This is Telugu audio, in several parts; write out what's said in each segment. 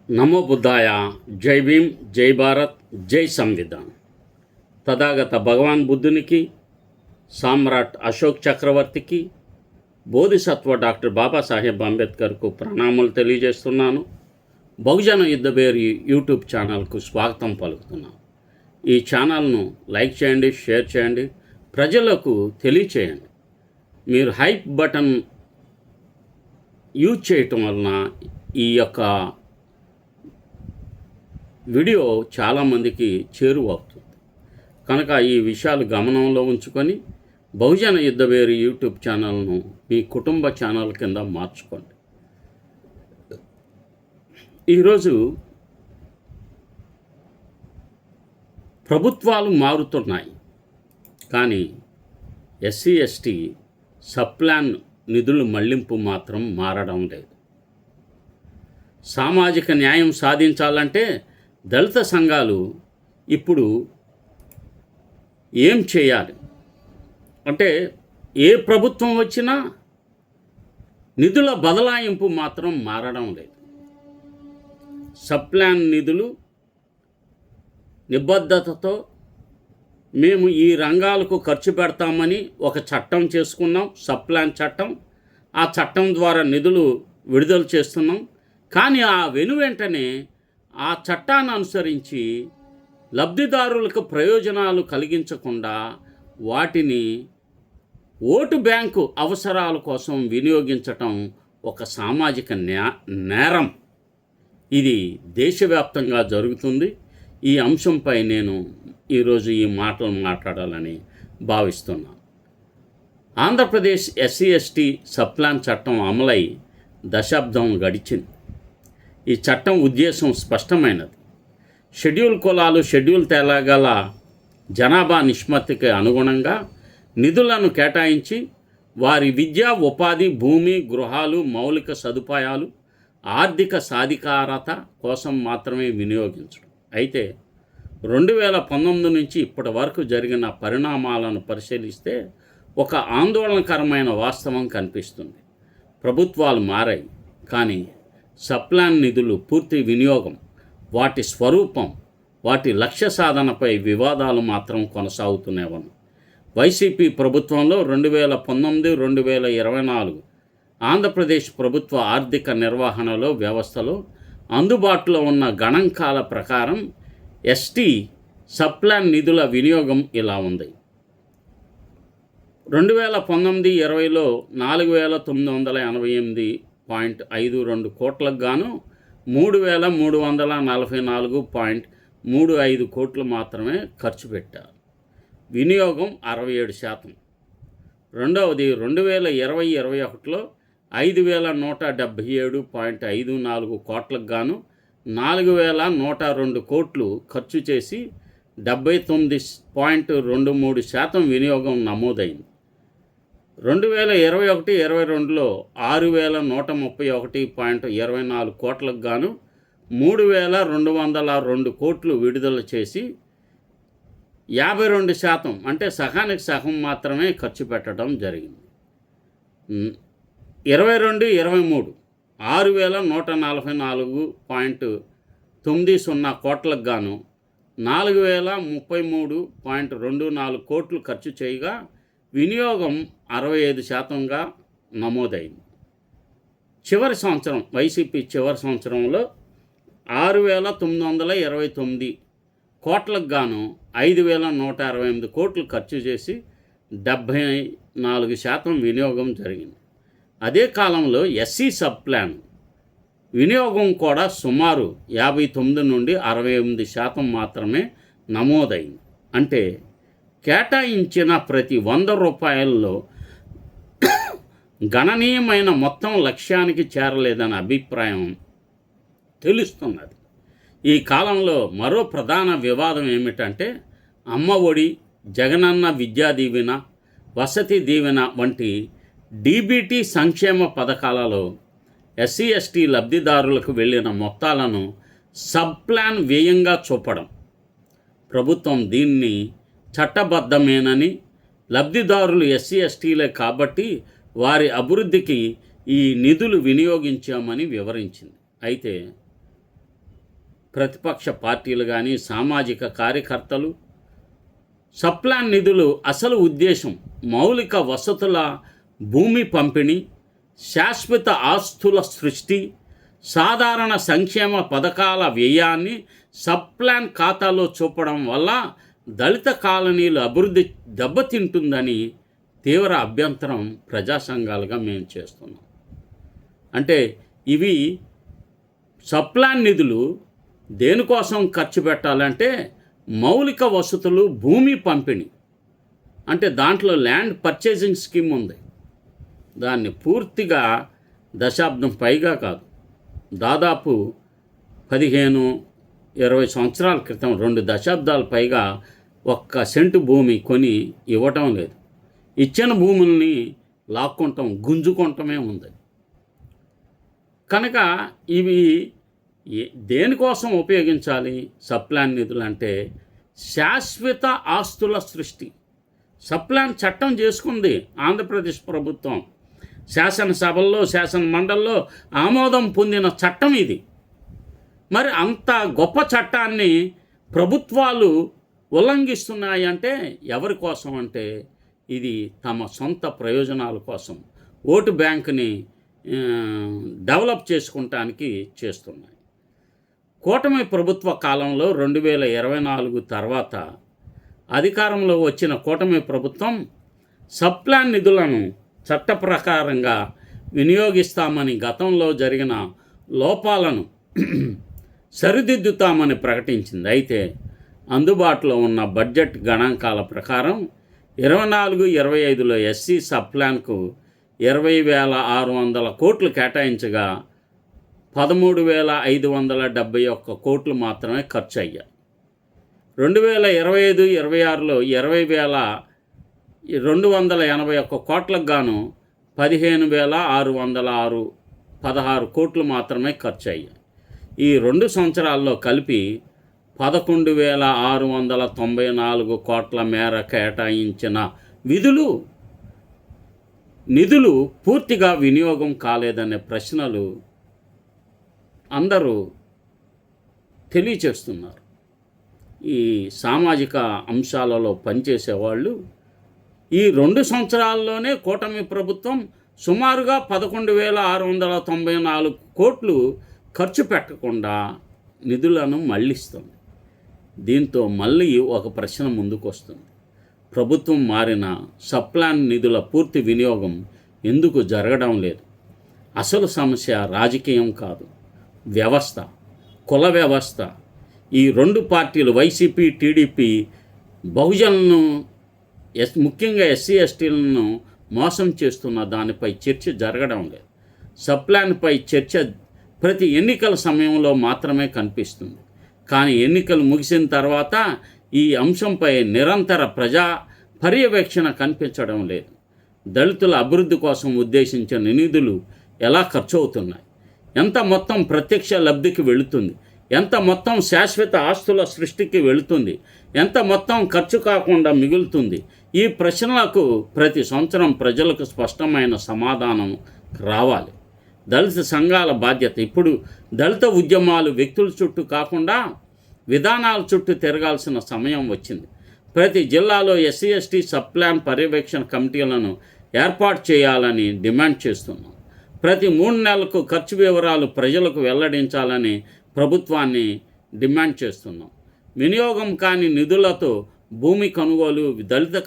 నమో బుద్ధాయ. జై భీమ్, జై భారత్, జై సంవిధాన్. తథాగత భగవాన్ బుద్ధునికి, సామ్రాట్ అశోక్ చక్రవర్తికి, బోధిసత్వ డాక్టర్ బాబాసాహెబ్ అంబేద్కర్కు ప్రణామాలు తెలియజేస్తున్నాను. బహుజన యుద్ధబేరి యూట్యూబ్ ఛానల్కు స్వాగతం పలుకుతున్నాను. ఈ ఛానల్ను లైక్ చేయండి, షేర్ చేయండి, ప్రజలకు తెలియచేయండి. మీరు హైప్ బటన్ యూజ్ చేయటం వలన ఈ యొక్క వీడియో చాలామందికి చేరువవుతుంది. కనుక ఈ విషయాలు గమనంలో ఉంచుకొని బహుజన యుద్ధబేరి యూట్యూబ్ ఛానల్ను మీ కుటుంబ ఛానల్ కింద మార్చుకోండి. ఈరోజు ప్రభుత్వాలు మారుతున్నాయి, కానీ ఎస్సీ ఎస్టీ సబ్ప్లాన్ నిధులు మళ్లింపు మాత్రం మారడం లేదు. సామాజిక న్యాయం సాధించాలంటే దళిత సంఘాలు ఇప్పుడు ఏం చేయాలి అంటే, ఏ ప్రభుత్వం వచ్చినా నిధుల బదలాయింపు మాత్రం మారడం లేదు. సబ్ప్లాన్ నిధులు నిబద్ధతతో మేము ఈ రంగాలకు ఖర్చు పెడతామని ఒక చట్టం చేసుకున్నాం, సబ్ప్లాన్ చట్టం. ఆ చట్టం ద్వారా నిధులు విడుదల చేస్తున్నాం. కానీ ఆ వెనువెంటనే ఆ చట్టాన్ని అనుసరించి లబ్ధిదారులకు ప్రయోజనాలు కలిగించకుండా వాటిని ఓటు బ్యాంకు అవసరాల కోసం వినియోగించటం ఒక సామాజిక నేరం. ఇది దేశవ్యాప్తంగా జరుగుతుంది. ఈ అంశంపై నేను ఈరోజు ఈ మాటలు మాట్లాడాలని భావిస్తున్నాను. ఆంధ్రప్రదేశ్ ఎస్సీ ఎస్టీ సబ్ప్లాన్ చట్టం అమలై దశాబ్దం గడిచింది. ఈ చట్టం ఉద్దేశం స్పష్టమైనది. షెడ్యూల్ కులాలు, షెడ్యూల్ తెగల జనాభా నిష్పత్తికి అనుగుణంగా నిధులను కేటాయించి వారి విద్య, ఉపాధి, భూమి, గృహాలు, మౌలిక సదుపాయాలు, ఆర్థిక సాధికారత కోసం మాత్రమే వినియోగించడం. అయితే 2019 నుంచి ఇప్పటి వరకు జరిగిన పరిణామాలను పరిశీలిస్తే ఒక ఆందోళనకరమైన వాస్తవం కనిపిస్తుంది. ప్రభుత్వాలు మారాయి, కానీ సబ్ప్లాన్ నిధులు పూర్తి వినియోగం, వాటి స్వరూపం, వాటి లక్ష్య సాధనపై వివాదాలు మాత్రం కొనసాగుతూనే ఉన్నాయి. వైసీపీ ప్రభుత్వంలో 2019-2024 ఆంధ్రప్రదేశ్ ప్రభుత్వ ఆర్థిక నిర్వహణలో వ్యవస్థలో అందుబాటులో ఉన్న గణాంకాల ప్రకారం ఎస్టీ సబ్ప్లాన్ నిధుల వినియోగం ఇలా ఉంది. 2019-20లో 4,988.52 కోట్లకు గాను 3,344.35 కోట్లు మాత్రమే ఖర్చు పెట్టారు. వినియోగం 67%. రెండవది 2020-21లో 5,177.54 కోట్లకు గాను 4,102 కోట్లు ఖర్చు చేసి 79.23% వినియోగం నమోదైంది. 2021-22లో 6,131.24 కోట్లకు గాను 3,202 కోట్లు విడుదల చేసి 52%, అంటే సగానికి సగం మాత్రమే ఖర్చు పెట్టడం జరిగింది. 22-23 6,144.90 కోట్లకు గాను 4,033.24 కోట్లు ఖర్చు చేయగా వినియోగం 65%గా నమోదైంది. చివరి సంవత్సరం, వైసీపీ చివరి సంవత్సరంలో 6,929 కోట్లకు గాను 5,168 కోట్లు ఖర్చు చేసి 74% వినియోగం జరిగింది. అదే కాలంలో ఎస్సీ సబ్ప్లాన్ వినియోగం కూడా సుమారు 59 నుండి 68% మాత్రమే నమోదైంది. అంటే కేటాయించిన ప్రతి 100 రూపాయల్లో గణనీయమైన మొత్తం లక్ష్యానికి చేరలేదన్న అభిప్రాయం తెలుస్తున్నది. ఈ కాలంలో మరో ప్రధాన వివాదం ఏమిటంటే, అమ్మ ఒడి, జగనన్న విద్యా దీవెన, వసతి దీవెన వంటి డీబీటీ సంక్షేమ పథకాలలో ఎస్సీ ఎస్టీ లబ్ధిదారులకు వెళ్ళిన మొత్తాలను సబ్ప్లాన్ వ్యయంగా చూపడం. ప్రభుత్వం దీన్ని చట్టబద్ధమేనని, లబ్ధిదారులు ఎస్సీ ఎస్టీలే కాబట్టి వారి అభివృద్ధికి ఈ నిధులు వినియోగించామని వివరించింది. అయితే ప్రతిపక్ష పార్టీలు కానీ సామాజిక కార్యకర్తలు సప్లాన్ నిధులు అసలు ఉద్దేశం మౌలిక వసతుల భూమి పంపిణీ, శాశ్వత ఆస్తుల సృష్టి, సాధారణ సంక్షేమ పథకాల వ్యయాన్ని సప్లాన్ ఖాతాలో చూపడం వల్ల దళిత కాలనీలు అభివృద్ధి దెబ్బతింటుందని తీవ్ర అభ్యంతరం ప్రజా సంఘాలుగా మేము చేస్తున్నాం. అంటే ఇవి సప్లాన్ నిధులు దేనికోసం ఖర్చు పెట్టాలంటే మౌలిక వసతులు భూమి పంపిణీ, అంటే దాంట్లో ల్యాండ్ పర్చేసింగ్ స్కీమ్ ఉంది. దాన్ని పూర్తిగా దశాబ్దం పైగా కాదు, దాదాపు 15-20 సంవత్సరాల క్రితం 2 దశాబ్దాల పైగా 1 సెంటు భూమి కొని ఇవ్వటం లేదు. ఇచ్చిన భూముల్ని లాక్కుంటాం, గుంజుకుంటమే ఉంది. కనుక ఇవి దేనికోసం ఉపయోగించాలి? సప్లాన్ నిధులు అంటే శాశ్వత ఆస్తుల సృష్టి. సప్లాన్ చట్టం చేసుకుంది ఆంధ్రప్రదేశ్ ప్రభుత్వం, శాసనసభల్లో శాసన మండలిలో ఆమోదం పొందిన చట్టం ఇది. మరి అంత గొప్ప చట్టాన్ని ప్రభుత్వాలు ఉల్లంఘిస్తున్నాయంటే ఎవరి కోసం అంటే ఇది తమ సొంత ప్రయోజనాల కోసం, ఓటు బ్యాంకుని డెవలప్ చేసుకుంటానికి చేస్తున్నాయి. కూటమి ప్రభుత్వ కాలంలో 2024 తర్వాత అధికారంలో వచ్చిన కూటమి ప్రభుత్వం సప్లాన్ నిధులను చట్ట ప్రకారంగా వినియోగిస్తామని, గతంలో జరిగిన లోపాలను సరిదిద్దుతామని ప్రకటించింది. అయితే అందుబాటులో ఉన్న బడ్జెట్ గణాంకాల ప్రకారం 24-25లో ఎస్సీ సప్లాన్కు 20,600 కోట్లు కేటాయించగా 13,571 కోట్లు మాత్రమే ఖర్చు అయ్యాయి. 2025-26లో 20,281 కోట్లకు గాను 15,616 కోట్లు మాత్రమే ఖర్చు అయ్యాయి. ఈ 2 సంవత్సరాల్లో కలిపి 11,694 కోట్ల మేర కేటాయించిన నిధులు పూర్తిగా వినియోగం కాలేదనే ప్రశ్నలు అందరూ తెలియచేస్తున్నారు. ఈ సామాజిక అంశాలలో పనిచేసేవాళ్ళు ఈ 2 సంవత్సరాల్లోనే కూటమి ప్రభుత్వం సుమారుగా 11,694 కోట్లు ఖర్చు పెట్టకుండా నిధులను మళ్లిస్తుంది. దీంతో మళ్ళీ ఒక ప్రశ్న ముందుకు వస్తుంది. ప్రభుత్వం మారిన సప్లాన్ నిధుల పూర్తి వినియోగం ఎందుకు జరగడం లేదు? అసలు సమస్య రాజకీయం కాదు, వ్యవస్థ, కుల వ్యవస్థ. ఈ 2 పార్టీలు వైసీపీ, టీడీపీ బహుజనులను, ముఖ్యంగా ఎస్సీ ఎస్టీలను మోసం చేస్తున్న దానిపై చర్చ జరగడం లేదు. సప్లాన్పై చర్చ ప్రతి ఎన్నికల సమయంలో మాత్రమే కనిపిస్తుంది. కానీ ఎన్నికలు ముగిసిన తర్వాత ఈ అంశంపై నిరంతర ప్రజా పర్యవేక్షణ కనిపించడం లేదు. దళితుల అభివృద్ధి కోసం ఉద్దేశించిన నిధులు ఎలా ఖర్చు అవుతున్నాయి? ఎంత మొత్తం ప్రత్యక్ష లబ్ధికి వెళుతుంది? ఎంత మొత్తం శాశ్వత ఆస్తుల సృష్టికి వెళుతుంది? ఎంత మొత్తం ఖర్చు కాకుండా మిగులుతుంది? ఈ ప్రశ్నలకు ప్రతి సంవత్సరం ప్రజలకు స్పష్టమైన సమాధానం రావాలి. దళిత సంఘాల బాధ్యత. ఇప్పుడు దళిత ఉద్యమాలు వ్యక్తుల చుట్టూ కాకుండా విధానాల చుట్టూ తిరగాల్సిన సమయం వచ్చింది. ప్రతి జిల్లాలో ఎస్సీ ఎస్టీ సప్లాన్ పర్యవేక్షణ కమిటీలను ఏర్పాటు చేయాలని డిమాండ్ చేస్తున్నాం. ప్రతి 3 నెలలకు ఖర్చు వివరాలు ప్రజలకు వెల్లడించాలని ప్రభుత్వాన్ని డిమాండ్ చేస్తున్నాం. వినియోగం కాని నిధులతో భూమి కొనుగోలు, దళిత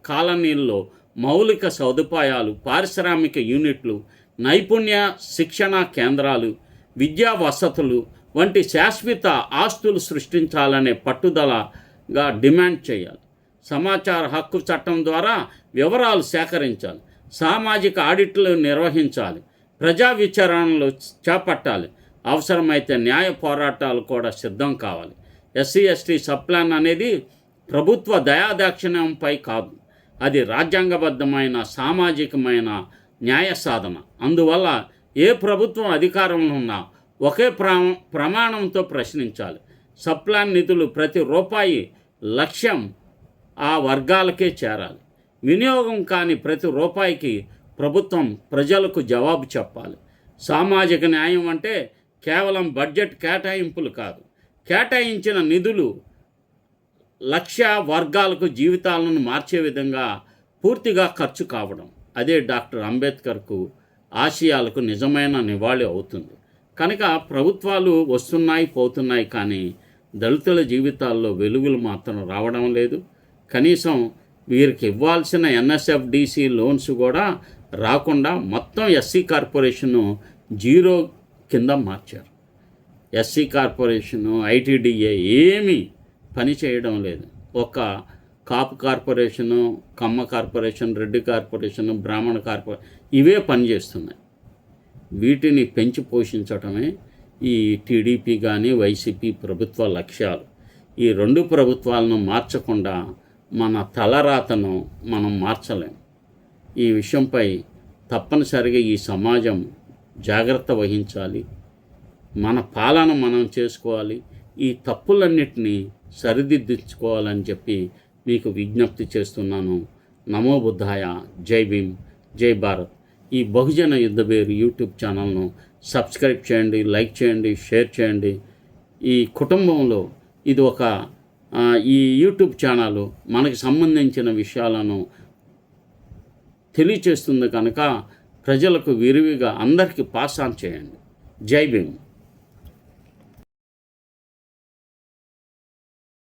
కాలనీల్లో మౌలిక సదుపాయాలు, పారిశ్రామిక యూనిట్లు, నైపుణ్య శిక్షణ కేంద్రాలు, విద్యా వసతులు వంటి శాశ్వత ఆస్తులు సృష్టించాలనే పట్టుదలగా డిమాండ్ చేయాలి. సమాచార హక్కు చట్టం ద్వారా వివరాలు సేకరించాలి. సామాజిక ఆడిట్లు నిర్వహించాలి. ప్రజా విచారణలు చేపట్టాలి. అవసరమైతే న్యాయ పోరాటాలు కూడా సిద్ధం కావాలి. ఎస్సీ ఎస్టీ సప్లాన్ అనేది ప్రభుత్వ దయాదాక్షిణ్యంపై కాదు, అది రాజ్యాంగబద్ధమైన సామాజికమైన న్యాయ సాధన. అందువల్ల ఏ ప్రభుత్వం అధికారంలో ఉన్నా ఒకే ప్రమాణంతో ప్రశ్నించాలి. సప్లాన్ నిధులు ప్రతి రూపాయి లక్ష్యం ఆ వర్గాలకే చేరాలి. వినియోగం కాని ప్రతి రూపాయికి ప్రభుత్వం ప్రజలకు జవాబు చెప్పాలి. సామాజిక న్యాయం అంటే కేవలం బడ్జెట్ కేటాయింపులు కాదు, కేటాయించిన నిధులు లక్ష్య వర్గాలకు జీవితాలను మార్చే విధంగా పూర్తిగా ఖర్చు కావడం, అదే డాక్టర్ అంబేద్కర్కు ఆశయాలకు నిజమైన నివాళి అవుతుంది. కనుక ప్రభుత్వాలు వస్తున్నాయి పోతున్నాయి, కానీ దళితుల జీవితాల్లో వెలుగులు మాత్రం రావడం లేదు. కనీసం వీరికి ఇవ్వాల్సిన ఎన్ఎస్ఎఫ్డిసి లోన్స్ కూడా రాకుండా మొత్తం ఎస్సీ కార్పొరేషను జీరో కింద మార్చారు. ఎస్సీ కార్పొరేషను, ఐటీడీఏ ఏమీ పని చేయడం లేదు. ఒక కాపు కార్పొరేషను, కమ్మ కార్పొరేషన్, రెడ్డి కార్పొరేషను, బ్రాహ్మణ కార్పొరేషన్ ఇవే పనిచేస్తున్నాయి. వీటిని పెంచి పోషించడమే ఈ టీడీపీ కానీ వైసీపీ ప్రభుత్వ లక్ష్యాలు. ఈ రెండు ప్రభుత్వాలను మార్చకుండా మన తలరాతను మనం మార్చలేం. ఈ విషయంపై తప్పనిసరిగా ఈ సమాజం జాగ్రత్త వహించాలి. మన పాలన మనం చేసుకోవాలి. ఈ తప్పులన్నిటినీ సరిదిద్దుకోవాలని చెప్పి మీకు విజ్ఞప్తి చేస్తున్నాను. నమో బుద్ధాయ. జై భీమ్, జై భారత్. ఈ బహుజన యుద్ధబేరి యూట్యూబ్ ఛానల్ను సబ్స్క్రైబ్ చేయండి, లైక్ చేయండి, షేర్ చేయండి. ఈ కుటుంబంలో ఇది ఒక ఈ యూట్యూబ్ ఛానల్ మనకి సంబంధించిన విషయాలను తెలియచేస్తుంది కనుక ప్రజలకు విరివిగా అందరికీ పాస్ ఆన్ చేయండి. జై భీమ్.